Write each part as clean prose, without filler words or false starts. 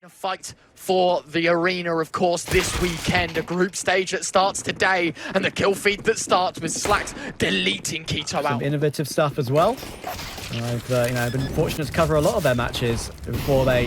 Fight for the arena, of course, this weekend. A group stage that starts today, and the kill feed that starts with Slacks deleting Keto out. Some innovative stuff as well. I've been fortunate to cover a lot of their matches before they,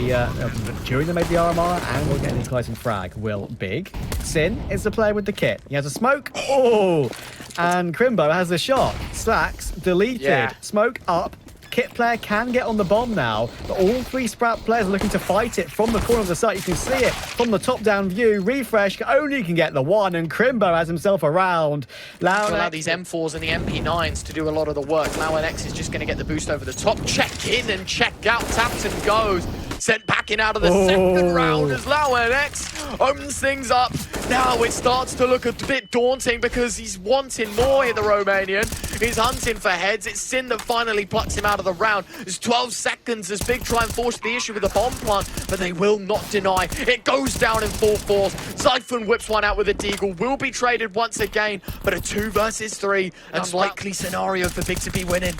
during they made the RMR, and we'll get an equalizing frag. Will Big. Sin is the player with the kit. He has a smoke. Oh! And Crimbo has the shot. Slacks deleted. Yeah. Smoke up. Kit player can get on the bomb now, but all three Sprout players are looking to fight it from the corner of the site. You can see it from the top-down view. Refresh only can get the one, and Crimbo has himself around. To allow these M4s and the MP9s to do a lot of the work. LAN is just going to get the boost over the top. Check in and check out. Taps and goes. Sent back in out of the second round as LAN opens things up. Now it starts to look a bit daunting because he's wanting more here, the Romanian. He's hunting for heads. It's Sin that finally plucks him out of the round. There's 12 seconds as Big try and force the issue with the bomb plant, but they will not deny. It goes down in full force. Zyphon whips one out with a deagle. Will be traded once again, but a 2 versus 3. Unlikely scenario for Big to be winning.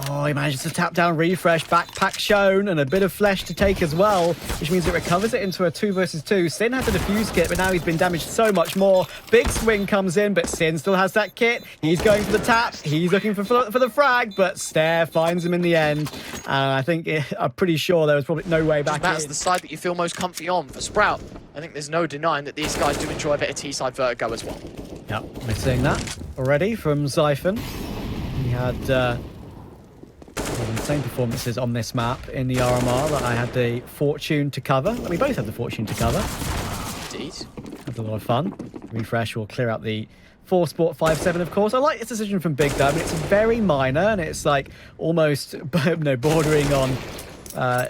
Oh, he manages to tap down Refresh, backpack shown, and a bit of flesh to take as well, which means it recovers it into a 2 versus 2. Sin has a defuse kit, but now he's been damaged so much more. Big swing comes in, but Sin still has that kit. He's going for the tap. He's looking for the frag, but Stare finds him in the end. And I'm pretty sure there was probably no way back in. That's the side that you feel most comfy on. For Sprout, I think there's no denying that these guys do enjoy a bit of T-side vertigo as well. Yep, we're seeing that already from Zyphon. He had... same performances on this map in the RMR that I had the fortune to cover. We both had the fortune to cover. Indeed. Had a lot of fun. Refresh will clear up the 4 Sport 5-7, of course. I like this decision from Big, though. I mean, it's very minor, and it's like almost bordering on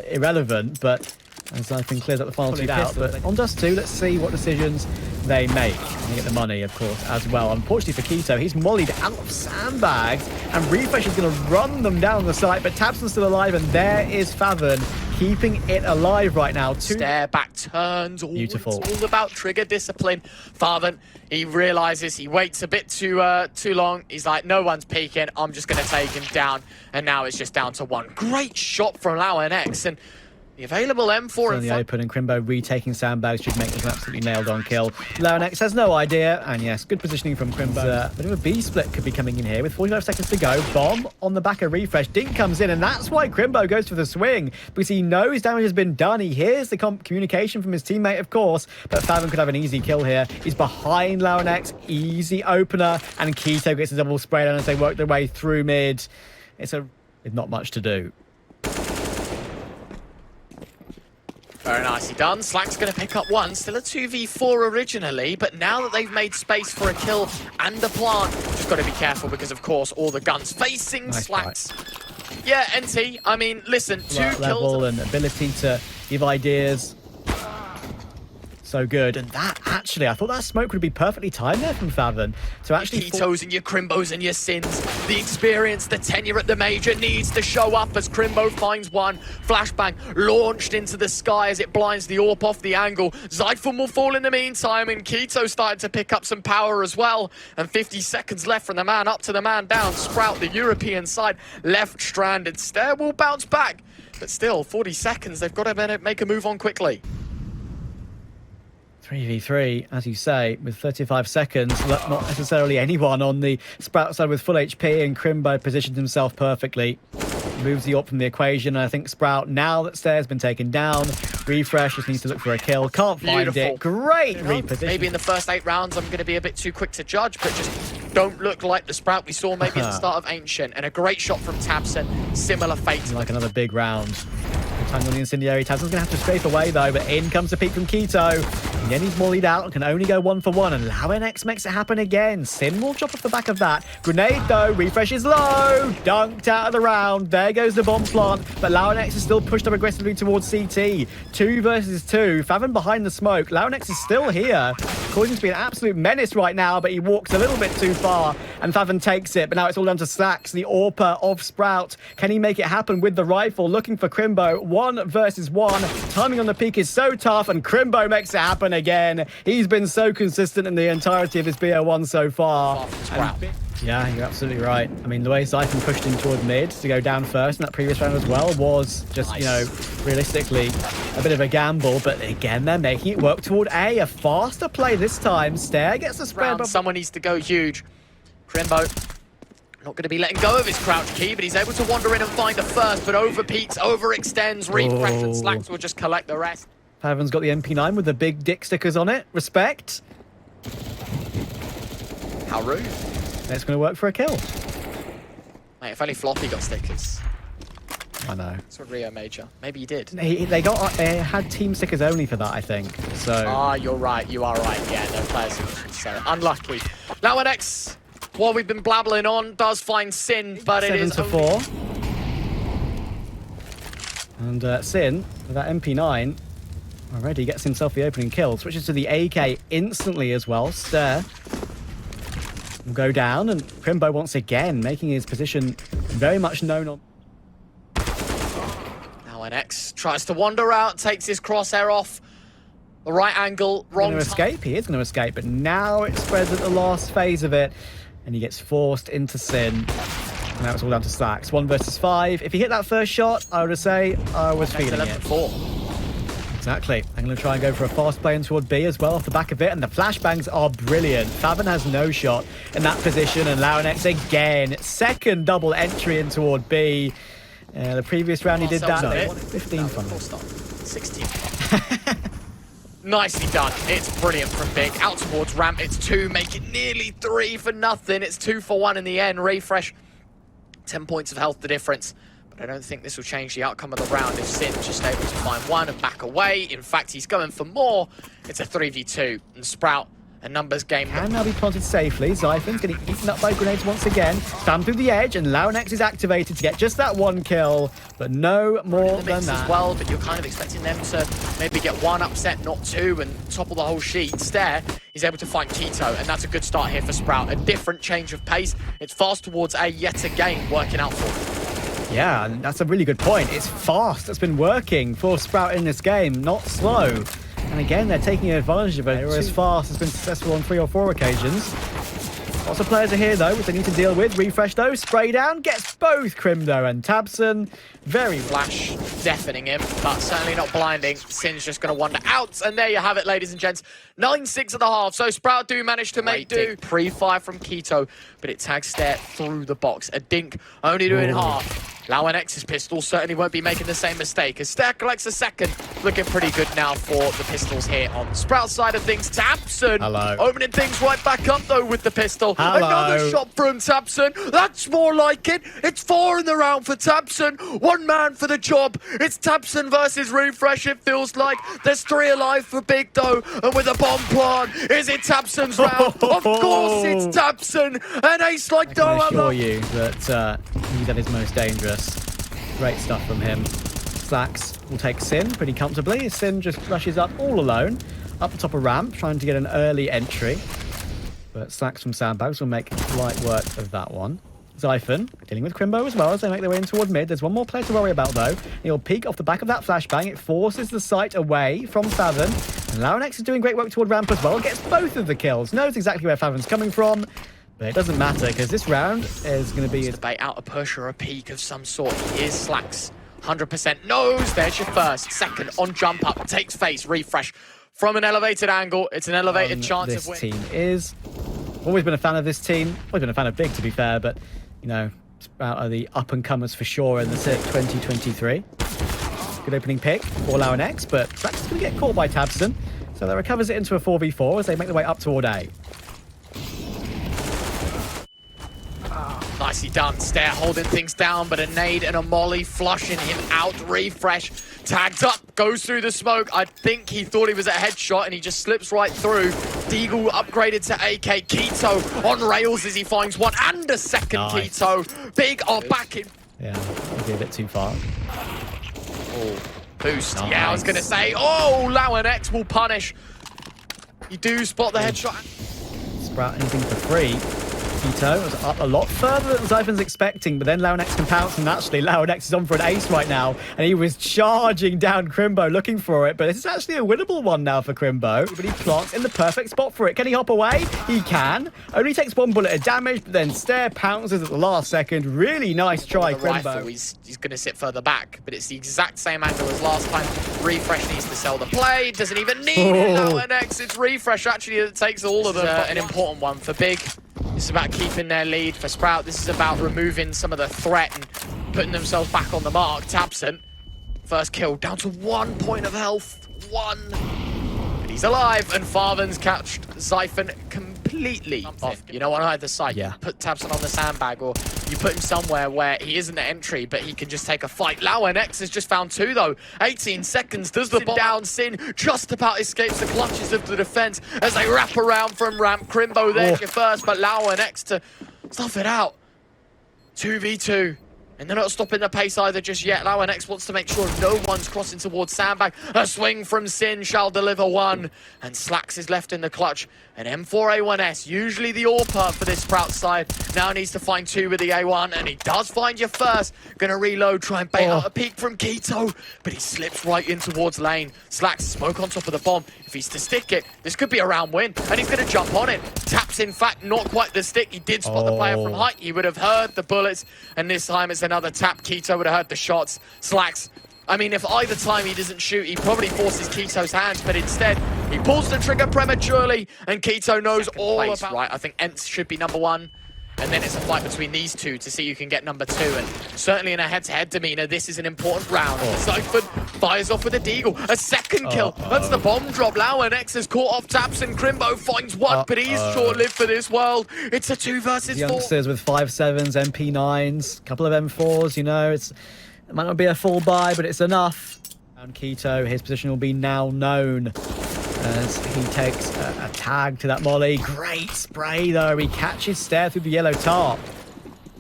irrelevant, but as I think clears up the final 2 out. But on Dust 2, let's see what decisions they make. And they get the money, of course, as well. Unfortunately for Keto, he's mollied out of sandbags, and Refresh is going to run them down the site, but Tabson's still alive, and there is Favon keeping it alive right now. Stare back turns. Beautiful. It's all about trigger discipline. Favon, he realizes he waits a bit too long. He's like, no one's peeking. I'm just going to take him down. And now it's just down to 1. Great shot from LAN, and the available M4 in the open, and Crimbo retaking sandbags should make this an absolutely nailed-on kill. LAN has no idea, and yes, good positioning from Crimbo. A bit of a B split could be coming in here with 45 seconds to go. Bomb on the back of Refresh. Dink comes in, and that's why Crimbo goes for the swing, because he knows damage has been done. He hears the communication from his teammate, of course, but Favon could have an easy kill here. He's behind LAN, easy opener, and Keto gets a double spray down as they work their way through mid. It's not much to do. Very nicely done. Slack's going to pick up 1. Still a 2v4 originally, but now that they've made space for a kill and a plant, just got to be careful because, of course, all the guns facing Slacks. Yeah, NT, I mean, listen, 2 kills. Level and ability to give ideas. So good. And that, actually, I thought that smoke would be perfectly timed there from Favon. To actually... Ketos and your Crimbos and your Sins. The experience, the tenure at the major needs to show up as Crimbo finds 1. Flashbang launched into the sky as it blinds the AWP off the angle. Zyphon will fall in the meantime, and Keto started to pick up some power as well. And 50 seconds left from the man up to the man down. Sprout, the European side, left stranded. Stare will bounce back. But still, 40 seconds. They've got to make a move on quickly. 3v3, as you say, with 35 seconds. Not necessarily anyone on the Sprout side with full HP, and Crimbo positions himself perfectly. Moves the AWP from the equation, and I think Sprout, now that Stare's been taken down, Refresh just needs to look for a kill. Can't find it. Great reposition. Maybe in the first 8 rounds, I'm going to be a bit too quick to judge, but just don't look like the Sprout we saw maybe at the start of Ancient. And a great shot from Tabson. Similar fate. Like another big round. Time on the incendiary. Tabson's going to have to scrape away, though, but in comes the peek from Keto. Again, he's mollied out, can only go 1 for 1, and LAN makes it happen again. Sin will drop off the back of that. Grenade, though. Refresh is low. Dunked out of the round. There goes the bomb plant, but LAN is still pushed up aggressively towards CT. 2 versus 2. Favon behind the smoke. LAN is still here. Causing to be an absolute menace right now, but he walks a little bit too far, and Favon takes it. But now it's all down to Slacks, the AWPer of Sprout. Can he make it happen with the rifle? Looking for Crimbo. 1 versus 1. Timing on the peak is so tough, and Crimbo makes it happen again. He's been so consistent in the entirety of his BO1 so far. Yeah, you're absolutely right. I mean, the way Zyphon pushed in toward mid to go down first in that previous round as well was just, you know, realistically a bit of a gamble. But again, they're making it work toward A. A faster play this time. Stair gets the spread. But someone needs to go huge. Crimbo not going to be letting go of his crouch key, but he's able to wander in and find the first, but overpeaks, overextends, refresh, and Slacks will just collect the rest. Faven's got the MP9 with the big dick stickers on it. Respect. How rude. It's going to work for a kill. Mate, if only Floppy got stickers. I know. That's what Rio Major. Maybe he did. They had team stickers only for that, I think. So. Ah, you're right. You are right. Yeah, no players. So unlucky. LAN1X, while we've been blabbling on, does find Sin, but it is 7-4. And Sin, with that MP9, already gets himself the opening kill. Switches to the AK instantly as well. Stair will go down, and Crimbo once again making his position very much known on. LAN1X tries to wander out, takes his crosshair off. The right angle, wrong time. Escape. He is going to escape, but now it spreads at the last phase of it, and he gets forced into Sin. And now it's all down to Slacks. 1 versus 5. If he hit that first shot, I would say I was feeling it. 11-4. Exactly. I'm going to try and go for a fast play in toward B as well off the back of it, and the flashbangs are brilliant. Faven has no shot in that position, and LAN1X again. Second double entry in toward B. The previous round he did that. 15 from 16. Nicely done. It's brilliant from Big. Out towards ramp. It's 2. Make it nearly 3 for nothing. It's 2 for 1 in the end. Refresh. 10 points of health the difference. But I don't think this will change the outcome of the round if Sin's just able to find 1 and back away. In fact, he's going for more. It's a 3v2. And Sprout, a numbers game. Can now be planted safely. Zyphon's getting eaten up by grenades once again. Spam through the edge, and LAN1X is activated to get just that 1 kill. But no more than that. As well, but you're kind of expecting them to maybe get 1 upset, not 2, and topple the whole sheet. Stair, he's able to find Keto, and that's a good start here for Sprout. A different change of pace. It's fast towards A yet again, working out for him. Yeah, and that's a really good point. It's fast. It's been working for Sprout in this game, not slow. And again, they're taking advantage of it. Whereas fast has been successful on 3 or 4 occasions. Lots of players are here, though, which they need to deal with. Refresh, though. Spray down. Gets both Crimdo and Tabson. Very flash, deafening him, but certainly not blinding. Sin's just going to wander out. And there you have it, ladies and gents. 9-6 at the half. So Sprout do manage to make do. Pre-fire from Keto, but it tags Stair through the box. A dink only doing half. LAN1X's pistol certainly won't be making the same mistake as Stair collects a second. Looking pretty good now for the pistols here on the Sprout side of things. Tabson opening things right back up though with the pistol. Another shot from Tabson. That's more like it. It's 4 in the round for Tabson. 1 man for the job. It's Tabson versus Refresh. It feels like there's 3 alive for Big though. And with a bomb plant, is it Tabson's round? Of course it's Tabson. An ace like no other. I can assure you that he's at his most dangerous. Great stuff from him. Slacks will take Sin pretty comfortably. Sin just rushes up all alone, up the top of ramp, trying to get an early entry. But Slacks from Sandbags will make light work of that one. Zyphon dealing with Crimbo as well as they make their way in toward mid. There's 1 more player to worry about, though. He'll peek off the back of that flashbang. It forces the sight away from Faven. And LAN1X is doing great work toward ramp as well. Gets both of the kills. Knows exactly where Faven's coming from. But it doesn't matter, because this round is going to be... to bait out a push or a peek of some sort. He is Slacks. 100% knows. There's your first. Second on jump up. Takes face. Refresh. From an elevated angle. It's an elevated chance of winning. This team is... Always been a fan of this team. Always been a fan of Big, to be fair. But, you know, Sprout are the up-and-comers for sure in the SIT 2023. Good opening pick for LAN1X, but Slacks is going to get caught by Tabson. So that recovers it into a 4v4 as they make their way up toward A. Nicely done. Stair holding things down, but a nade and a molly flushing him out. Refresh. Tagged up. Goes through the smoke. I think he thought he was a headshot, and he just slips right through. Deagle upgraded to AK. Keto on rails as he finds 1 and a second. Nice. Keto. Big are back in. Yeah, maybe a bit too far. Oh, boost. Nice. Yeah, I was going to say, oh, LAN1X will punish. You do spot the headshot. Sprout anything for free. Keto was up a lot further than Zyphon's expecting, but then LAN can pounce, and actually LAN is on for an ace right now, and he was charging down Crimbo looking for it, but this is actually a winnable one now for Crimbo. But he plants in the perfect spot for it. Can he hop away? He can. Only takes one bullet of damage, but then Stair pounces at the last second. Really nice try, Crimbo. He's going to sit further back, but it's the exact same angle as last time. Refresh needs to sell the play. Doesn't even need it now. And it's Refresh actually that takes all of them. An important one for Big. This is about keeping their lead. For Sprout, this is about removing some of the threat and putting themselves back on the mark. tabseN, first kill, down to 1 point of health. 1. But he's alive, and Farven's catched zyphon completely off. You know, on either side. Yeah. You put tabseN on the sandbag, or you put him somewhere where he isn't at entry, but he can just take a fight. LAN has just found 2, though. 18 seconds. Does the bomb down? Sin just about escapes the clutches of the defense as they wrap around from ramp. Crimbo there's your first, but LAN to stuff it out. 2v2. And they're not stopping the pace either just yet. LAN wants to make sure no one's crossing towards sandbag. A swing from Sin shall deliver 1. And Slacks is left in the clutch. And M4A1S, usually the AWP for this Sprout side, now needs to find 2 with the A1. And he does find your first. Gonna reload, try and bait out a peek from Keto. But he slips right in towards lane. Slacks, smoke on top of the bomb. If he's to stick it, this could be a round win. And he's gonna jump on it. Taps, in fact, not quite the stick. He did spot the player from height. He would have heard the bullets. And this time it's another tap. Keto would have heard the shots. Slacks, I mean, if either time he doesn't shoot, he probably forces Keto's hands, but instead he pulls the trigger prematurely, and Keto knows all about. Right, I think Ents should be number 1, and then it's a fight between these 2 to see who can get number 2. And certainly in a head-to-head demeanor, this is an important round. zyphon fires off with a deagle, a second kill. That's the bomb drop. LAN has caught off tabseN. Crimbo finds 1, but he's short-lived for this world. It's a 2 versus 4. Youngsters with 5.7s, MP9s, a couple of M4s. You know, it might not be a full buy, but it's enough. And Keto, his position will be now known as he takes a tag to that molly. Great spray, though. He catches Stair through the yellow tarp.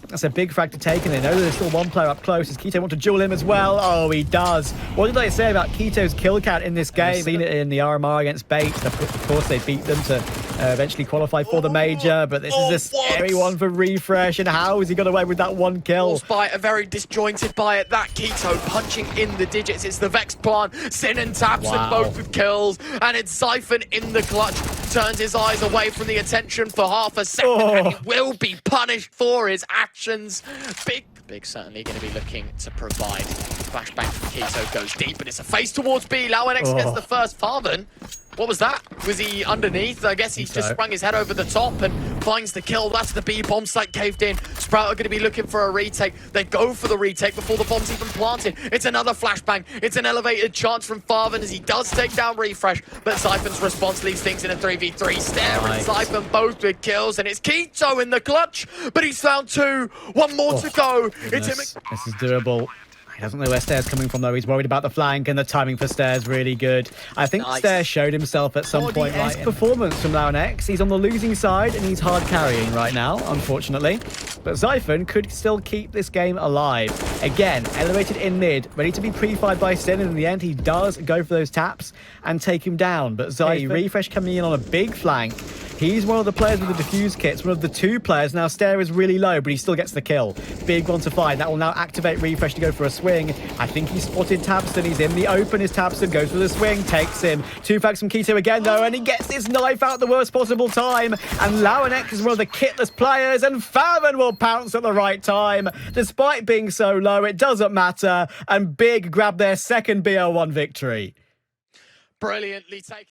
That's a big frag to take, and they know there's still 1 player up close. Does Keto want to duel him as well? Oh, he does. What did I say about Keto's kill count in this game? We've seen it in the RMR against Bates. Of course, they beat them to eventually qualify for the major, but this is a scary one for Refresh, and how has he got away with that 1 kill? By a very disjointed by it. That Keto punching in the digits. It's the Vex plant. Sin and tabseN both with kills, and it's zyphon in the clutch. Turns his eyes away from the attention for half a second, and he will be punished for his actions. Big certainly going to be looking to provide. Flashbang from Keto goes deep, and it's a face towards B. LAN gets the first. Farven, what was that? Was he underneath? I guess he's just sprung his head over the top and finds the kill. That's the B bomb site caved in. Sprout are going to be looking for a retake. They go for the retake before the bomb's even planted. It's another flashbang. It's an elevated chance from Farven as he does take down Refresh, but zyphon's response leaves things in a 3v3. Stair and zyphon both with kills, and it's Keto in the clutch, but he's found 2. 1 more to go. It's him. This is doable. He doesn't know where Stair's coming from, though. He's worried about the flank, and the timing for Stair's really good. I think Stair showed himself at some point. Nice performance from LAN. He's on the losing side, and he's hard carrying right now, unfortunately. But zyphon could still keep this game alive. Again, elevated in mid, ready to be pre-fired by Sin, and in the end, he does go for those taps and take him down. But zyphon, Refresh coming in on a big flank. He's one of the players with the defuse kits, one of the 2 players. Now, Stair is really low, but he still gets the kill. Big one to find. That will now activate Refresh to go for a swing. I think he spotted tabseN. He's in the open. His tabseN goes for the swing, takes him. 2 frags from Keto again, though, and he gets this knife out at the worst possible time. And LAN is one of the kitless players, and Farven will pounce at the right time. Despite being so low, it doesn't matter. And Big grab their second BO1 victory. Brilliantly taken.